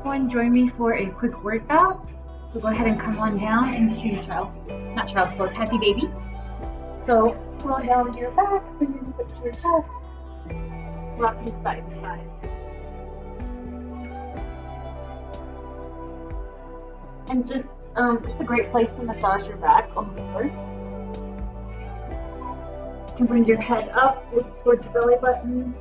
everyone, join me for a quick workout. So go ahead and come on down into not child's pose, happy baby. So roll down to your back, bring your knees up to your chest, rocking side to side. And just a great place to massage your back on the floor. You can bring your head up, look towards your belly button.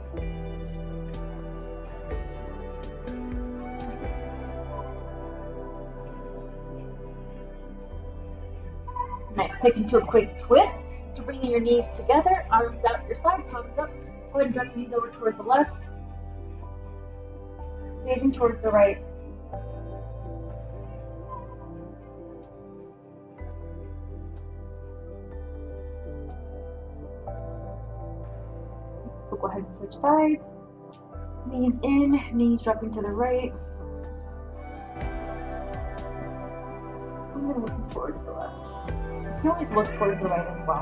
Nice, take into a quick twist. So bringing your knees together, arms out your side, palms up. Go ahead and drop your knees over towards the left. Gazing towards the right. So go ahead and switch sides. Knees in, knees dropping to the right. And then looking towards the left. You can always look towards the right as well.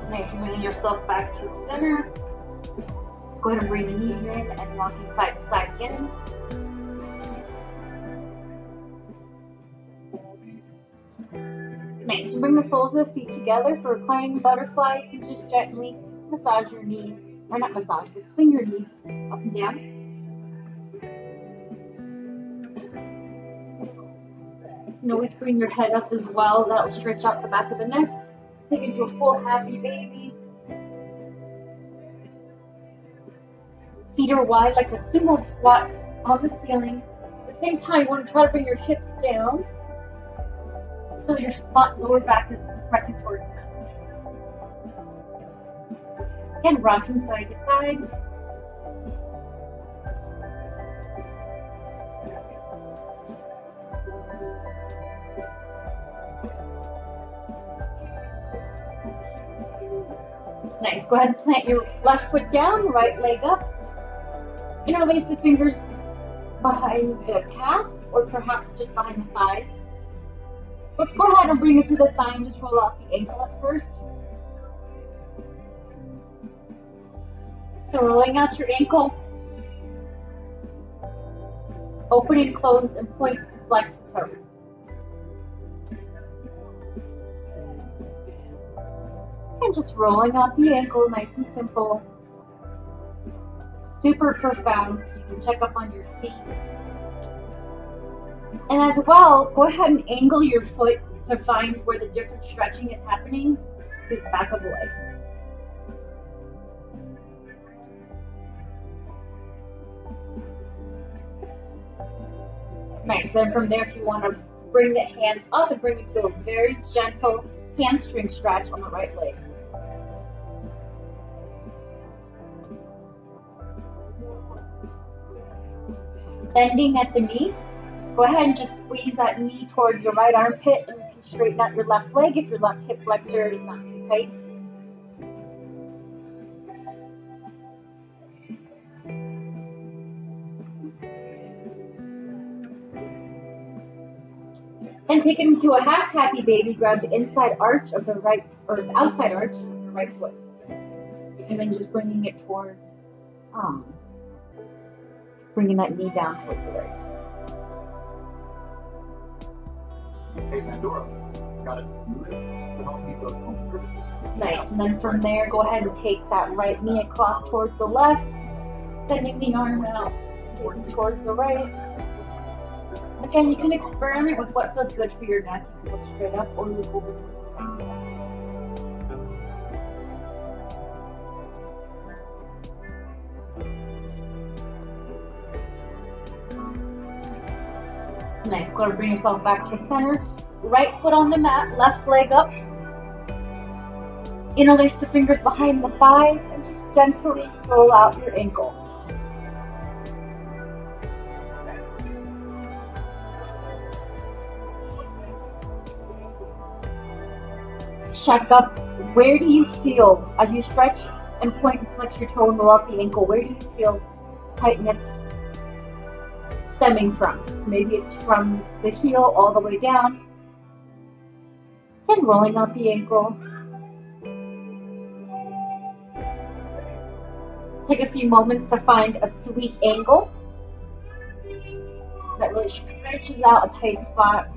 Nice, bringing yourself back to the center. Go ahead and bring the knees in and rocking side to side again. Nice, bring the soles of the feet together for reclining butterfly. You can just gently massage your knees, or not massage, but swing your knees up and down. You can always bring your head up as well. That'll stretch out the back of the neck. Take it to a full happy baby. Feet are wide like a sumo squat on the ceiling. At the same time, you want to try to bring your hips down so your lower back is pressing towards the mat. Again, rocking side to side. Nice. Go ahead and plant your left foot down, right leg up. Interlace the fingers behind the calf, or perhaps just behind the thigh. Let's go ahead and bring it to the thigh and just roll out the ankle up first. So rolling out your ankle. Open and close and point and flex the toes. And just rolling out the ankle, nice and simple. Super profound, so you can check up on your feet. And as well, go ahead and angle your foot to find where the different stretching is happening through the back of the leg. Nice, then from there, if you want to bring the hands up and bring it to a very gentle hamstring stretch on the right leg. Bending at the knee. Go ahead and just squeeze that knee towards your right armpit, and you can straighten out your left leg if your left hip flexor is not too tight. And take it into a half happy baby. Grab the inside arch of the right, or the outside arch of the right foot. And then just bringing it towards, bringing that knee down towards the right. Nice, and then from there, go ahead and take that right knee across towards the left, sending the arm out towards the right. Again, you can experiment with what feels good for your neck. You can look straight up or look over towards the right side. Nice, go ahead and bring yourself back to center. Right foot on the mat, left leg up. Interlace the fingers behind the thigh and just gently roll out your ankle. Check up, where do you feel as you stretch and point and flex your toe and roll out the ankle? Where do you feel tightness stemming from. So maybe it's from the heel all the way down and rolling out the ankle. Take a few moments to find a sweet angle that really stretches out a tight spot.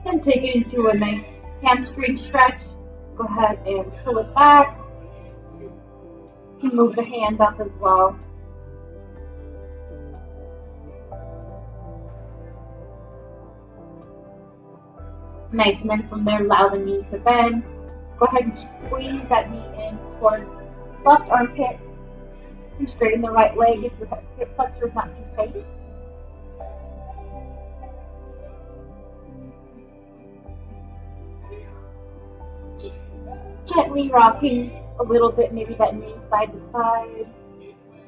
Then take it into a nice hamstring stretch. Go ahead and pull it back. You can move the hand up as well. Nice, and then from there, allow the knee to bend. Go ahead and squeeze that knee in towards left armpit. And straighten the right leg if the hip flexor is not too tight. Just gently rocking a little bit, maybe that knee side to side.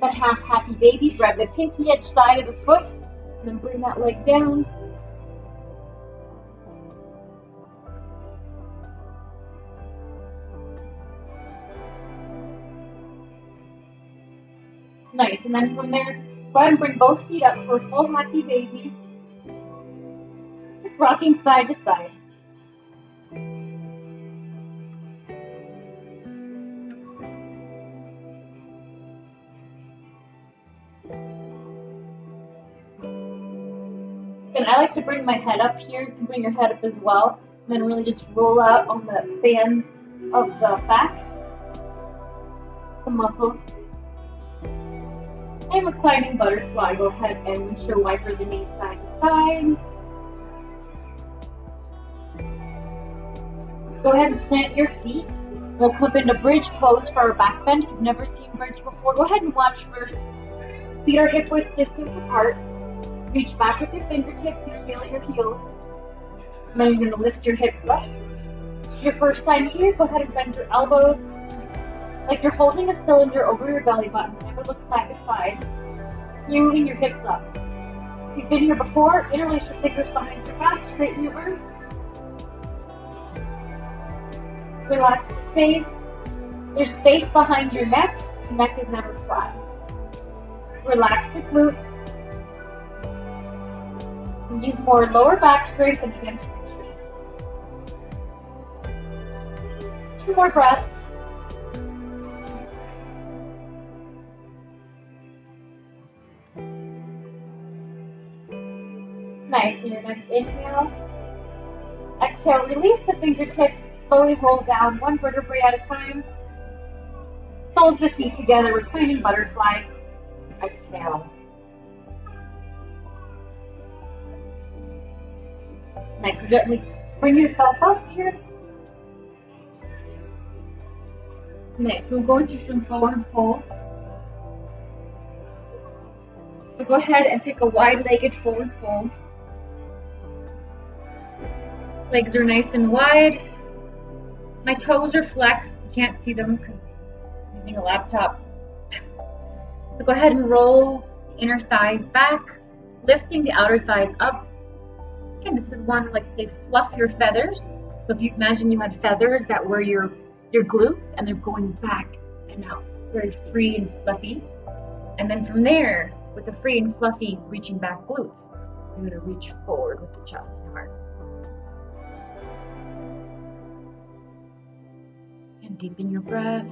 Then half happy baby, grab the pinky edge side of the foot, and then bring that leg down. Nice, and then from there, go ahead and bring both feet up for a full happy baby. Just rocking side to side. And I like to bring my head up here. You can bring your head up as well. And then really just roll out on the bands of the back, the muscles. And reclining butterfly, go ahead and windshield wiper the knees side to side. Go ahead and plant your feet. We'll come into bridge pose for our back bend. If you've never seen bridge before, go ahead and watch first. Feet are hip width distance apart. Reach back with your fingertips, you're feeling your heels. And then you're going to lift your hips up. So your first time here, go ahead and bend your elbows. Like you're holding a cylinder over your belly button. Never look side to side. You're moving your hips up. If you've been here before, interlace your fingers behind your back, straighten your arms. Relax the face. There's space behind your neck. The neck is never flat. Relax the glutes. And use more lower back strength than hamstring strength. 2 more breaths. Nice. In your next inhale, exhale, release the fingertips. Slowly roll down 1 vertebrae at a time. Soles the feet together, reclining butterfly. Exhale. Nice. So gently bring yourself up here. Nice. So we'll go into some forward folds. So go ahead and take a wide-legged forward fold. Legs are nice and wide. My toes are flexed. You can't see them because I'm using a laptop. So go ahead and roll the inner thighs back, lifting the outer thighs up. Again, this is one, like say, fluff your feathers. So if you imagine you had feathers that were your glutes and they're going back and out, very free and fluffy. And then from there, with the free and fluffy reaching back glutes, you're gonna reach forward with the chest and heart. And deepen your breath.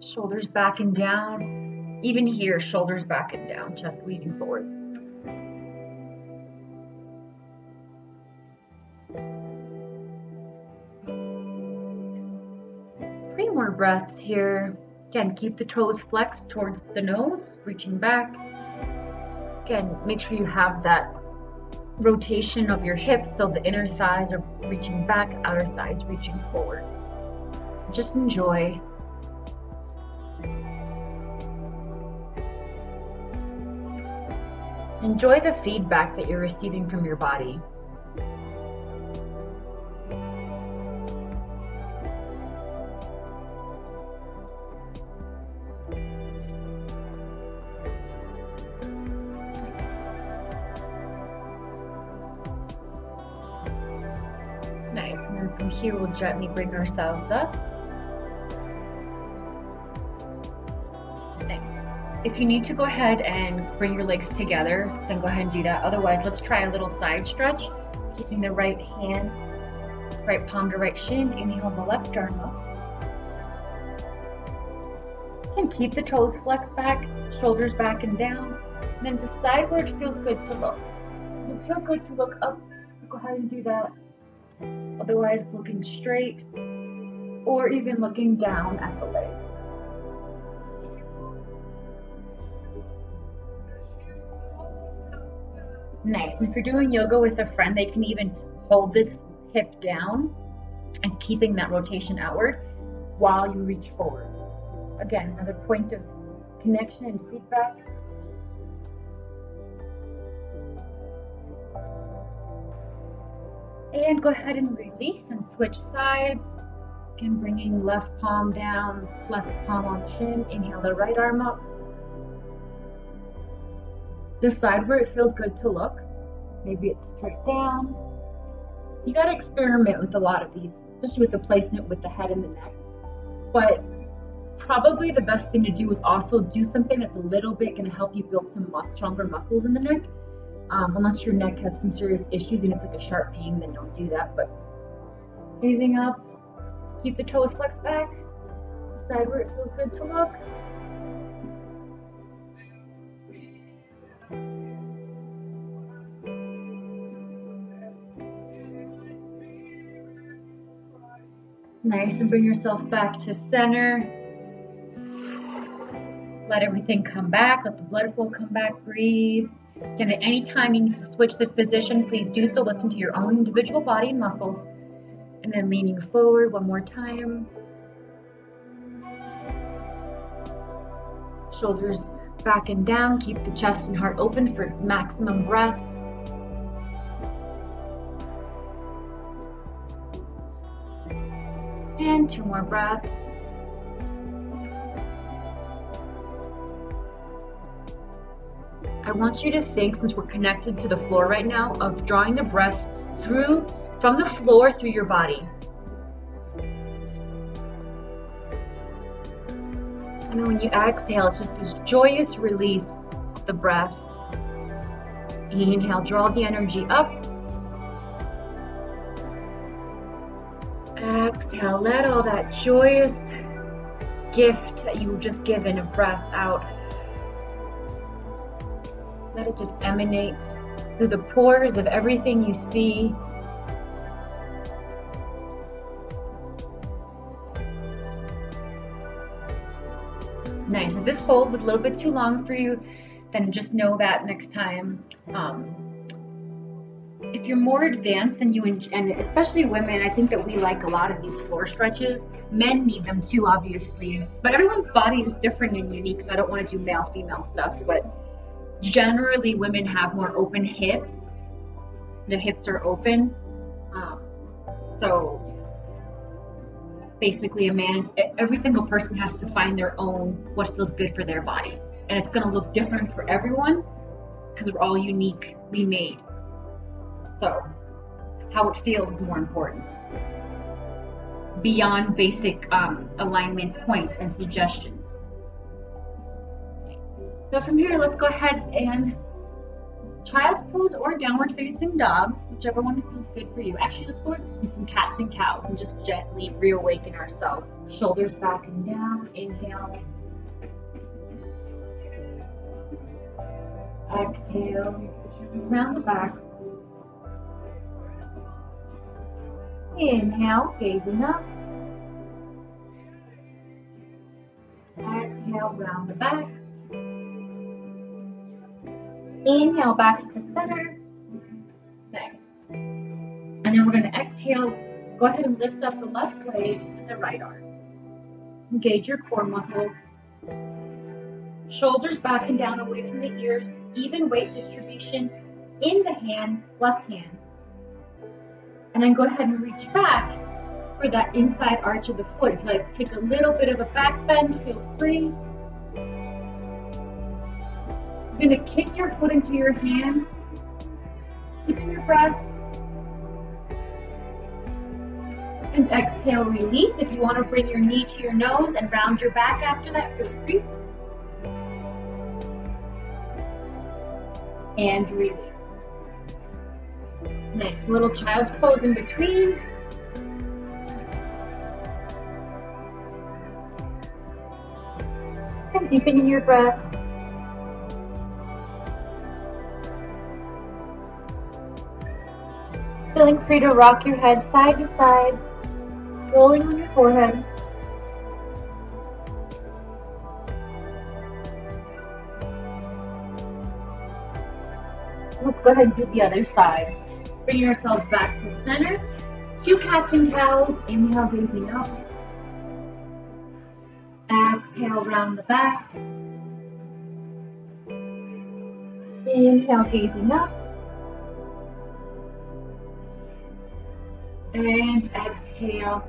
Shoulders back and down. Even here, shoulders back and down, chest leaning forward. 3 more breaths here. Again, keep the toes flexed towards the nose, reaching back. Again, make sure you have that rotation of your hips so the inner thighs are reaching back, outer thighs reaching forward. Just enjoy. Enjoy the feedback that you're receiving from your body. Nice. And then And from here, we'll gently bring ourselves up. Thanks. If you need to go ahead and bring your legs together, then go ahead and do that. Otherwise, let's try a little side stretch, keeping the right hand, right palm to right shin. Inhale the left arm up. And keep the toes flexed back, shoulders back and down. And then decide where it feels good to look. Does it feel good to look up? So go ahead and do that. Otherwise, looking straight or even looking down at the leg. Nice. And if you're doing yoga with a friend, they can even hold this hip down and keeping that rotation outward while you reach forward. Again, another point of connection and feedback. And go ahead and release and switch sides. Again, bringing left palm down, left palm on the shin. Inhale the right arm up. Decide where it feels good to look. Maybe it's straight down. You gotta experiment with a lot of these, especially with the placement with the head and the neck. But probably the best thing to do is also do something that's a little bit gonna help you build some stronger muscles in the neck. Unless your neck has some serious issues and it's like a sharp pain, then don't do that. But gazing up, keep the toes flexed back, decide where it feels good to look. Nice, and bring yourself back to center. Let everything come back, let the blood flow come back, breathe. Again, at any time you need to switch this position, please do so. Listen to your own individual body and muscles. And then leaning forward one more time. Shoulders back and down. Keep the chest and heart open for maximum breath. And 2 more breaths. I want you to think, since we're connected to the floor right now, of drawing the breath through from the floor through your body. And then when you exhale, it's just this joyous release of the breath. Inhale, draw the energy up. Exhale, let all that joyous gift that you've just given of breath out. Let it just emanate through the pores of everything you see. Nice. If this hold was a little bit too long for you, then just know that next time. If you're more advanced and and especially women, I think that we like a lot of these floor stretches. Men need them too, obviously. But everyone's body is different and unique, so I don't want to do male-female stuff. But generally, women have more open hips. The hips are open. So basically, every single person has to find their own, what feels good for their body. And it's going to look different for everyone because we're all uniquely made. So how it feels is more important. Beyond basic alignment points and suggestions. So from here, let's go ahead and child's pose or downward facing dog, whichever one feels good for you. Actually, let's go in some cats and cows and just gently reawaken ourselves. Shoulders back and down. Inhale. Exhale. Round the back. Inhale, gazing up. Exhale, round the back. Inhale, back to center. Nice. And then we're going to exhale. Go ahead and lift up the left leg and the right arm. Engage your core muscles. Shoulders back and down away from the ears. Even weight distribution in the hand, left hand. And then go ahead and reach back for that inside arch of the foot. If you like to take a little bit of a back bend, feel free. You're going to kick your foot into your hand, keeping your breath. And exhale, release. If you want to bring your knee to your nose and round your back after that, feel free. And release. Nice little child's pose in between. And deepening your breath. Feeling free to rock your head side to side, rolling on your forehead. Let's go ahead and do the other side. Bring yourselves back to center. 2 cats and cows. Inhale, gazing up. Exhale, round the back. Inhale, gazing up. And exhale.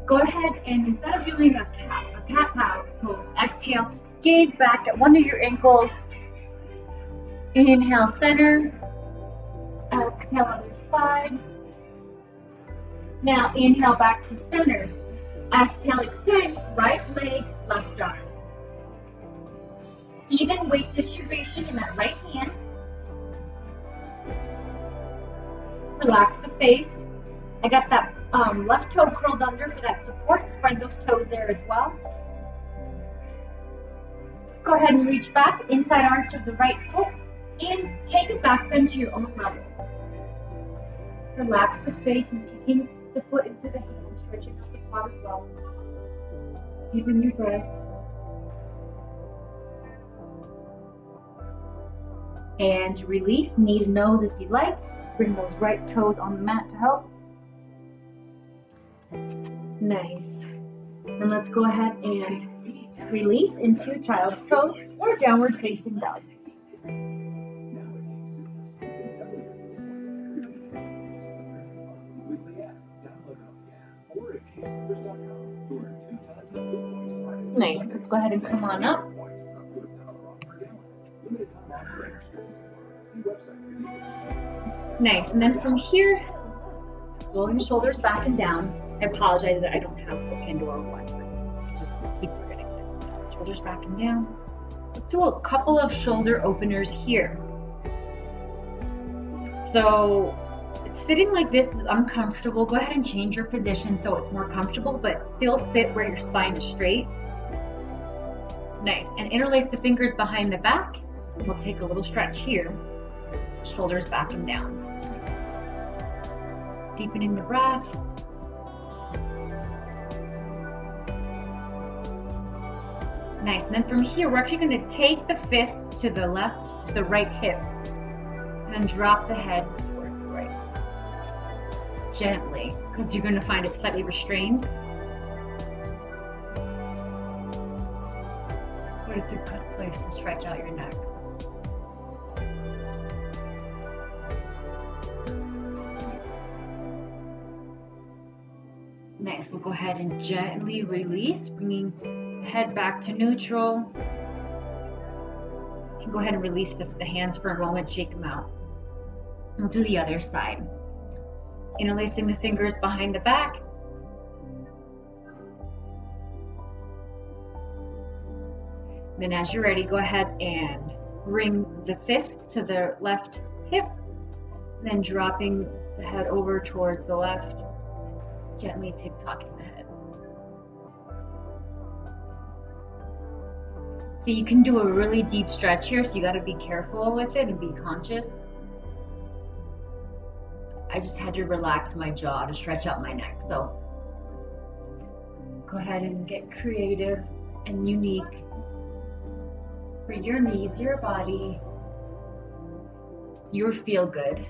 Go ahead and instead of doing a cat pose, exhale, gaze back at one of your ankles. Inhale, center. Exhale, other side. Now inhale back to center. Exhale, extend, right leg, left arm. Even weight distribution in that right hand. Relax the face. I got that left toe curled under for that support. Spread those toes there as well. Go ahead and reach back, inside arch of the right foot, and take it back bend to your own level. Relax the face and kicking the foot into the hand, stretching out the quad as well. Deepen your breath. And release, knee to nose if you like. Bring those right toes on the mat to help. Nice. And let's go ahead and release into child's pose or downward facing dog. Nice. Let's go ahead and come on up. Nice. And then from here, rolling the shoulders back and down. I apologize that I don't have the Pandora one, but just keep forgetting it. Shoulders back and down. Let's do a couple of shoulder openers here. So sitting like this is uncomfortable. Go ahead and change your position so it's more comfortable, but still sit where your spine is straight. Nice. And interlace the fingers behind the back. We'll take a little stretch here. Shoulders back and down. Deepening the breath. Nice. And then from here, we're actually going to take the fist to the left, to the right hip, and then drop the head towards the right. Gently, because you're going to find it slightly restrained. But it's a good place to stretch out your neck. Nice. We'll go ahead and gently release, bringing the head back to neutral. You can go ahead and release the hands for a moment, shake them out. We'll do the other side. Interlacing the fingers behind the back. Then as you're ready, go ahead and bring the fist to the left hip, then dropping the head over towards the left, gently tick-tocking the head. So you can do a really deep stretch here, so you got to be careful with it and be conscious. I just had to relax my jaw to stretch out my neck. So go ahead and get creative and unique for your needs, your body, your feel good.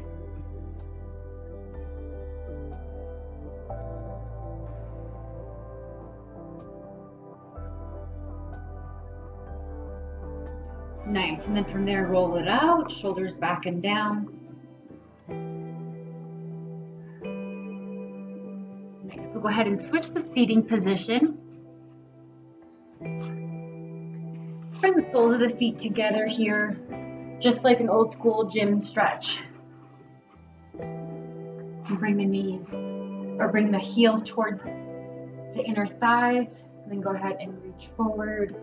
Nice, and then from there, roll it out, shoulders back and down. Nice, so go ahead and switch the seating position. Let's bring the soles of the feet together here, just like an old school gym stretch. And bring the knees or bring the heels towards the inner thighs, and then go ahead and reach forward,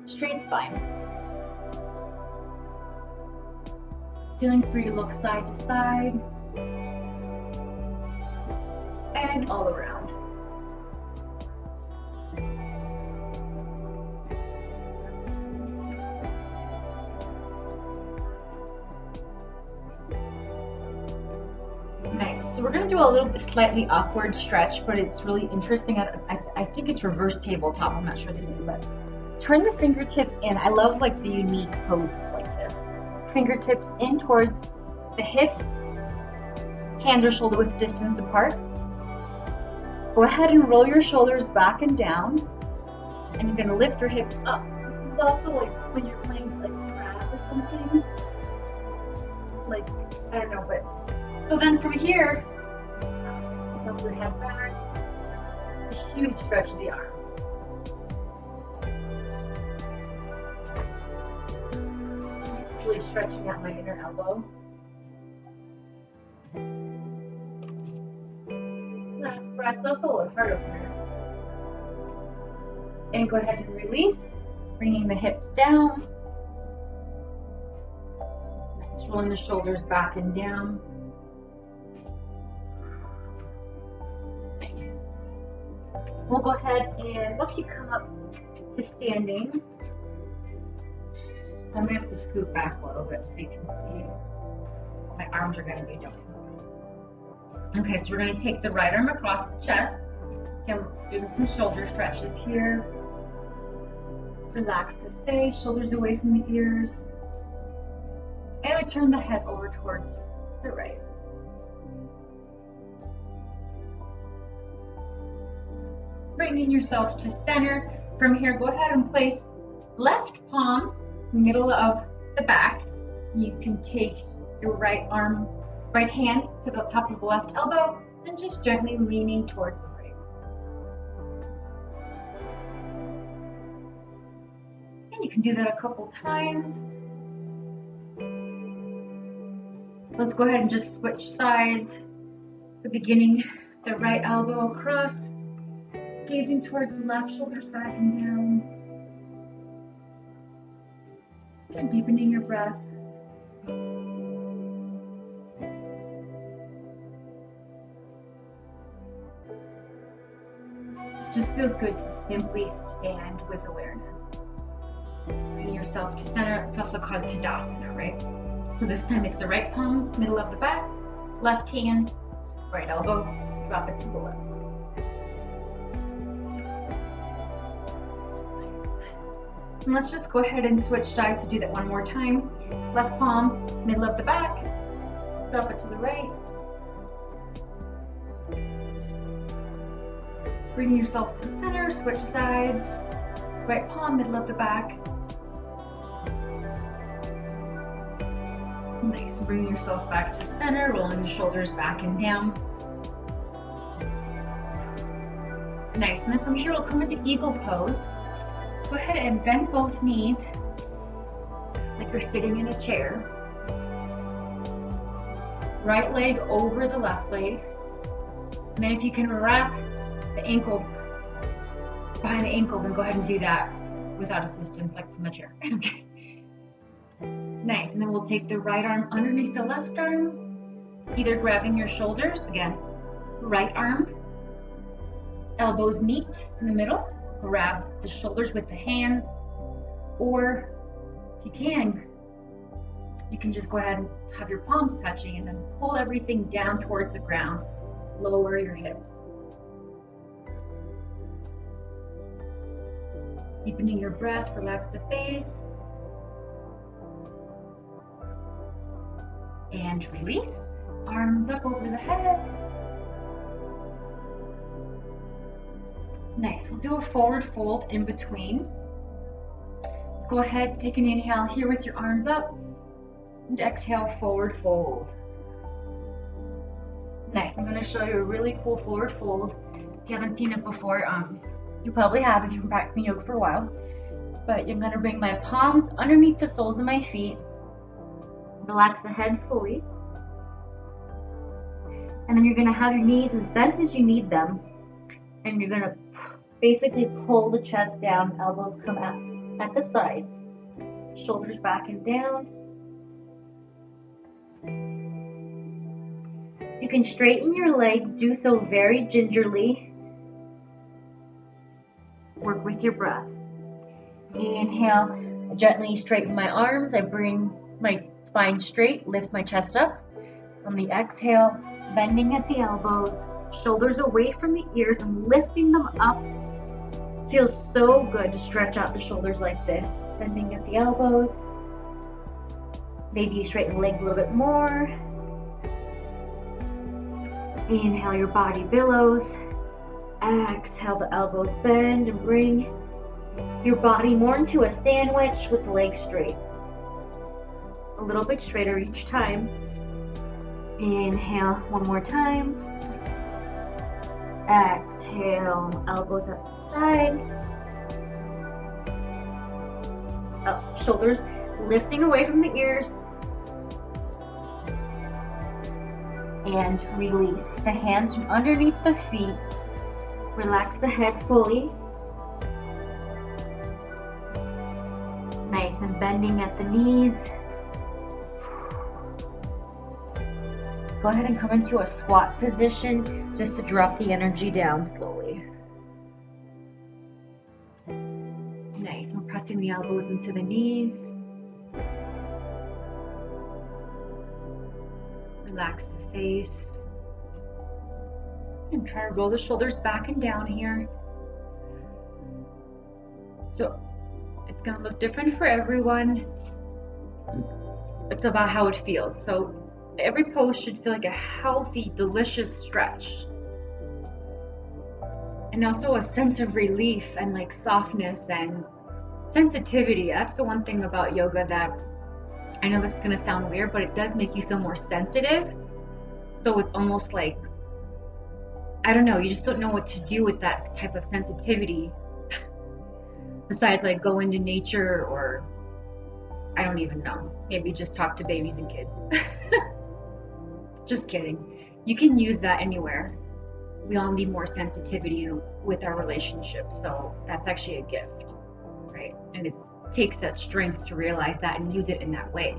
straight spine. Feeling free to look side to side and all around. Nice. So we're going to do a little bit slightly awkward stretch, but it's really interesting. I think it's reverse tabletop. I'm not sure the name, but turn the fingertips in. I love like the unique poses like this. Fingertips in towards the hips, hands are shoulder width distance apart. Go ahead and roll your shoulders back and down, and you're going to lift your hips up. This is also like when you're playing like crab or something. Like, I don't know, but so then from here, tilt your head back. A huge stretch of the arms. Really stretching out my inner elbow. Last breath. It's also a little hard over here. And go ahead and release, bringing the hips down. Nice. Rolling the shoulders back and down. We'll go ahead and once you come up to standing, so I'm going to have to scoot back a little bit so you can see what my arms are going to be doing. Okay, so we're going to take the right arm across the chest. Again, we're doing some shoulder stretches here. Relax the face, shoulders away from the ears. And I turn the head over towards the right. Bringing yourself to center. From here, go ahead and place left palm middle of the back. You can take your right hand to the top of the left elbow and just gently leaning towards the right. And you can do that a couple times. Let's go ahead and just switch sides. So beginning the right elbow across, gazing towards the left, shoulders back and down. And deepening your breath. Just feels good to simply stand with awareness. Bring yourself to center. It's also called Tadasana, right? So this time it's the right palm, middle of the back, left hand, right elbow, drop it to the left. And let's just go ahead and switch sides to do that one more time. Left palm, middle of the back, drop it to the right. Bring yourself to center, switch sides. Right palm, middle of the back. Nice, bring yourself back to center, rolling the shoulders back and down. Nice, and then from here we'll come into eagle pose. Go ahead and bend both knees like you're sitting in a chair. Right leg over the left leg. And then if you can wrap the ankle behind the ankle, then go ahead and do that without assistance, like from the chair. Okay. Nice. And then we'll take the right arm underneath the left arm, either grabbing your shoulders, again, right arm, elbows meet in the middle. Grab the shoulders with the hands, or if you can just go ahead and have your palms touching and then pull everything down towards the ground. Lower your hips. Deepening your breath, relax the face. And release. Arms up over the head. Nice. We'll do a forward fold in between. Let's go ahead, take an inhale here with your arms up, and exhale, forward fold. Nice. I'm going to show you a really cool forward fold. If you haven't seen it before, you probably have if you've been practicing yoga for a while. But you're going to bring my palms underneath the soles of my feet. Relax the head fully. And then you're gonna have your knees as bent as you need them. And you're gonna basically pull the chest down, elbows come out at the sides, shoulders back and down. You can straighten your legs, do so very gingerly. Work with your breath. Inhale, I gently straighten my arms. I bring my spine straight, lift my chest up. On the exhale, bending at the elbows, shoulders away from the ears and lifting them up. Feels so good to stretch out the shoulders like this. Bending at the elbows. Maybe you straighten the legs a little bit more. Inhale, your body billows. Exhale, the elbows bend and bring your body more into a sandwich with the legs straight. A little bit straighter each time. Inhale, one more time. Exhale, elbows up the side. Up, shoulders lifting away from the ears. And release the hands from underneath the feet. Relax the head fully. Nice and bending at the knees. Go ahead and come into a squat position just to drop the energy down slowly. Nice, we're pressing the elbows into the knees. Relax the face. And try to roll the shoulders back and down here. So it's going to look different for everyone. It's about how it feels. So every pose should feel like a healthy, delicious stretch. And also a sense of relief and like softness and sensitivity. That's the one thing about yoga that I know this is going to sound weird, but it does make you feel more sensitive. So it's almost like, I don't know, you just don't know what to do with that type of sensitivity. Besides like go into nature or I don't even know. Maybe just talk to babies and kids. Just kidding. You can use that anywhere. We all need more sensitivity with our relationships. So that's actually a gift, right? And it takes that strength to realize that and use it in that way.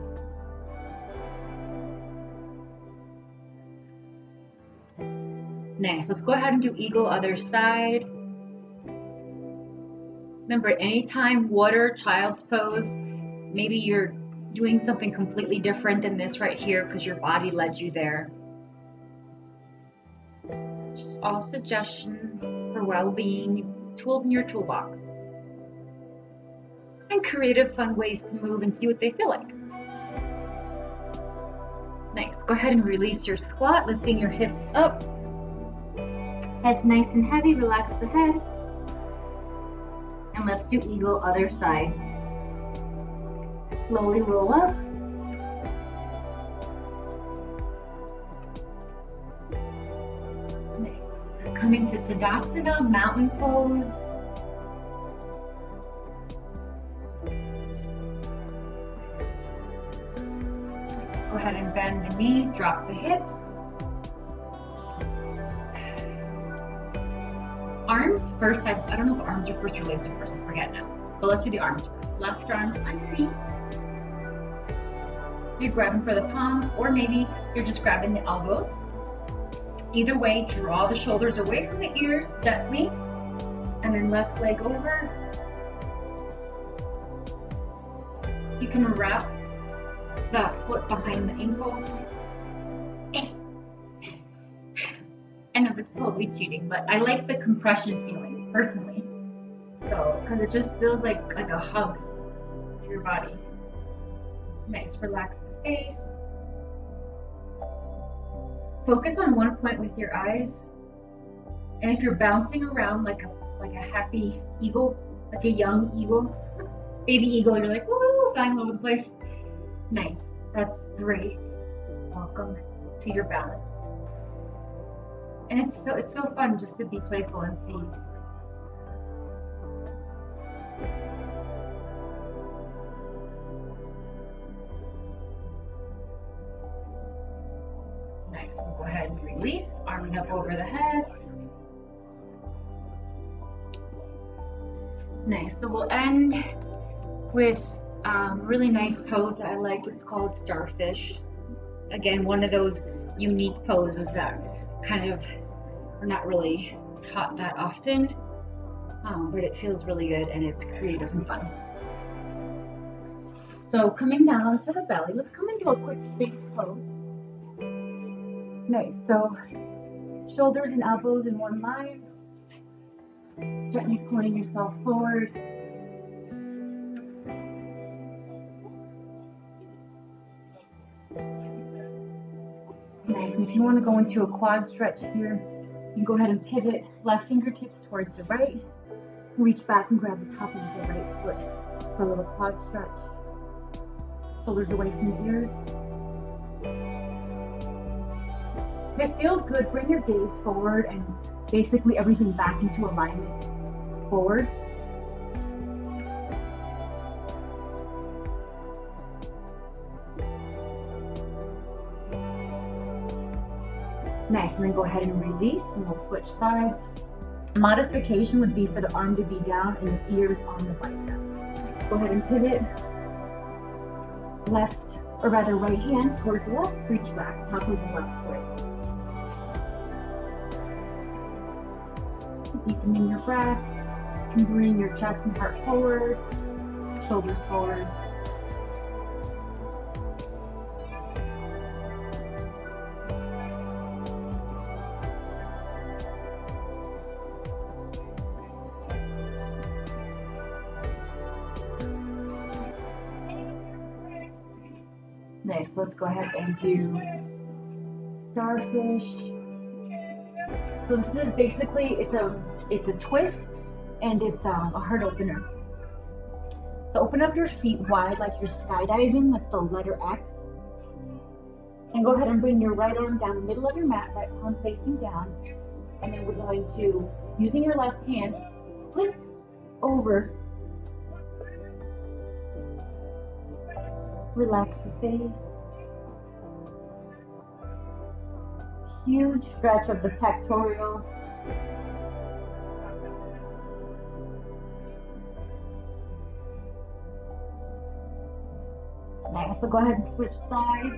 Nice. Let's go ahead and do eagle other side. Remember, anytime water, child's pose, maybe you're doing something completely different than this right here because your body led you there. Just all suggestions for well-being, tools in your toolbox. And creative, fun ways to move and see what they feel like. Nice. Go ahead and release your squat, lifting your hips up. Head's nice and heavy, relax the head. And let's do eagle other side. Slowly roll up. Nice. Coming to Tadasana, mountain pose. Go ahead and bend the knees, drop the hips. Arms first. I don't know if arms are first or legs are first. I forget now. But let's do the arms first. Left arm underneath. You're grabbing for the palms, or maybe you're just grabbing the elbows. Either way, draw the shoulders away from the ears gently, and then left leg over. You can wrap that foot behind the ankle. I know it's probably cheating, but I like the compression feeling personally. So, because it just feels like a hug to your body. Nice, relax the face. Focus on one point with your eyes. And if you're bouncing around like a happy eagle, like a young eagle, baby eagle, you're like, woo, flying all over the place. Nice, that's great. Welcome to your balance. And it's so fun just to be playful and see. Nice. Go ahead and release, arms up over the head. Nice, so we'll end with a really nice pose that I like. It's called starfish. Again, one of those unique poses that kind of are not really taught that often, but it feels really good and it's creative and fun. So coming down to the belly, let's come into a quick sphinx pose. Nice, so shoulders and elbows in one line, gently pulling yourself forward. Nice, and if you want to go into a quad stretch here, you can go ahead and pivot left fingertips towards the right, reach back and grab the top of the right foot for a little quad stretch. Shoulders away from the ears. If it feels good, bring your gaze forward and basically everything back into alignment forward. Nice, and then go ahead and release and we'll switch sides. Modification would be for the arm to be down and the ears on the bicep. Go ahead and pivot. Left, or rather right hand towards the left, reach back, top of the left foot. Deepening your breath, you can bring your chest and heart forward, shoulders forward. Nice, let's go ahead and do starfish. So this is basically, it's a twist and it's a heart opener. So open up your feet wide like you're skydiving with the letter X. And go ahead and bring your right arm down the middle of your mat, right palm facing down. And then we're going to, using your left hand, flip over. Relax the face. Huge stretch of the pectoral. Nice, so go ahead and switch sides.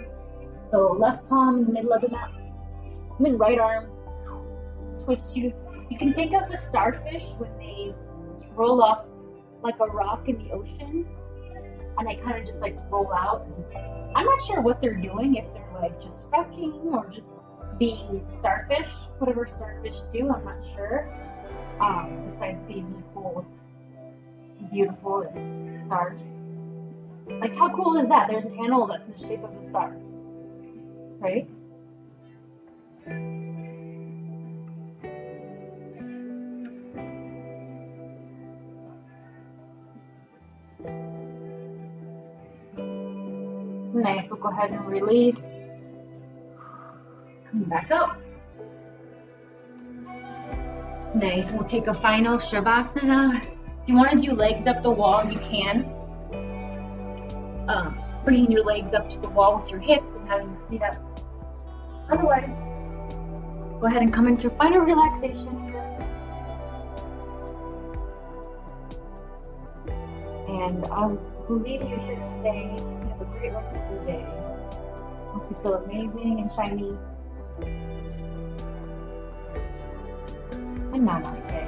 So left palm in the middle of the mat. And then right arm, twist you. You can think of the starfish when they roll up like a rock in the ocean. And they kind of just like roll out. I'm not sure what they're doing, if they're like just rocking or just being starfish, whatever starfish do, I'm not sure. Besides being cool, beautiful and stars. Like how cool is that? There's an animal that's in the shape of a star, right? Nice, we'll go ahead and release. Come back up. Nice, we'll take a final Shavasana. If you want to do legs up the wall, you can. Bringing your legs up to the wall with your hips and having your feet up. Otherwise, go ahead and come into final relaxation here. And I will leave you here today. Have a great rest of your day. Hope you feel amazing and shiny. And namaste.